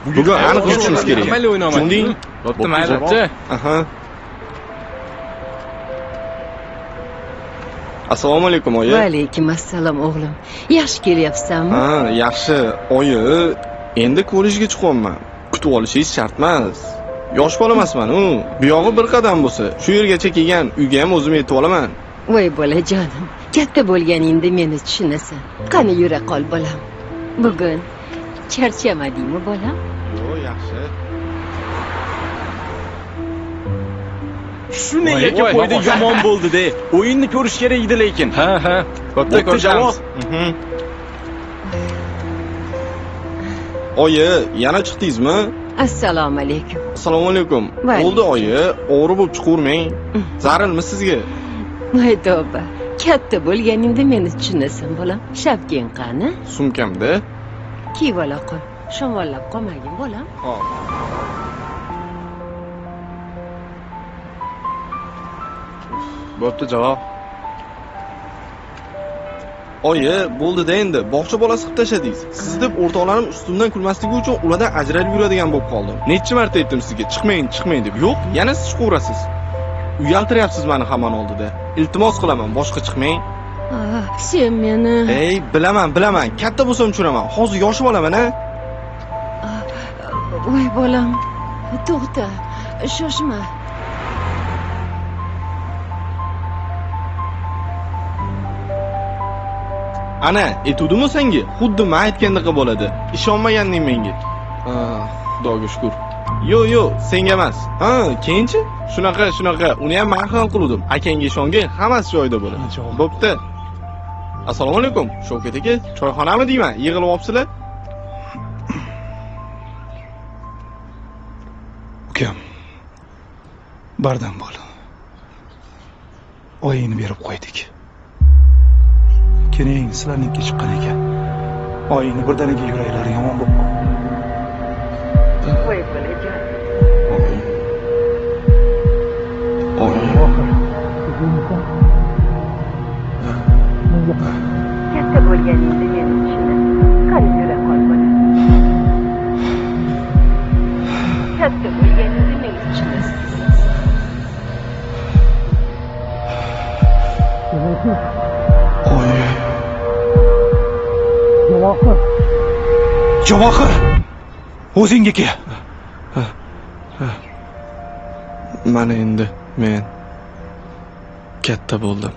Bugun aniq yutishimiz kerak. Mayli o'ynamaydi. Tushunding? Bo'pti, mayli. Aha. Assalomu alaykum, oyi. Va alaykum assalom o'g'lim. Yaxshi kelyapsanmi? Ha, yaxshi. Oyi, endi kollejga chiqyapman. Kutib olishingiz shart emas. Yosh bola emasman-u. Bu yog'i bir qadam bo'lsa, shu yergacha kelgan uyga ham o'zim yetib olaman. Voy bolajonim, katta bo'lganingda meni tushunasan. Qani yura qol bolam. Bugun charchamadingmi bolam? Yo'q, yaxshi. Shu nega qo'ydi yomon bo'ldi-da. O'yinni ko'rish kerak edi lekin. Ha. Bo'pti, ko'rishamiz. Oyi, yana chiqdingizmi? Assalomu alaykum. Assalomu alaykum. Va Bo'ldi oyi, o'g'ri bo'lib chiqavermang. Zarilmi sizga? Voy tavba. Katta bo'lganingda meni tushunasan bolam. Shapking qani? Sumkamda. Kiyib ola qol. Shamollab qolmagin bolam. Hop. Bo'pti, javob. Oyi, bo'ldi-da endi. Bog'cha bolasi qilib tashladingiz. Siz deb o'rtoqlarim ustimdan kulmasligi uchun ulardan ajralib yuradigan bo'lib qoldim. Necha marta aytdim sizga, chiqmang deb. Yo'q, yana siz chiqaverasiz. Uyaltiryapsiz meni hamon oldida. Iltimos qilaman, boshqa chiqmang. Sen meni... Ey, bilaman. Katta bo'lsam tushuraman. Hozir yoshi bolaman-a? Voy bolam, to'xta, shoshma. Ana, aytuvdim-ku senga, xuddi men aytgandek bo'ladi. Ishonmaganding menga. Xudoga shukr. Yo'q, senga emas. Keyinchi? Shunaqa, uni ham men hal qildim. Akangga ishongin, hammasi joyida bo'ladi. Bo'pti. Assalomu alaykum. Shavkat aka, choyxonami deyman? Yig'ilib olibsizlar? Ukam, bardam bo'l. Oyingni berib qo'ydik. Keling, sizlarningga chiqqan ekan. Oyingni birdaniga yuraklari yomon bo'lib qoldi. Voy bolajon. Katta bo'lganingda meni tushunasan. Qani yura qol bolam. Katta bo'lganingda meni tushunasan. Oyi. Javohir. O'zingga kel. Mana endi men katta bo'ldim.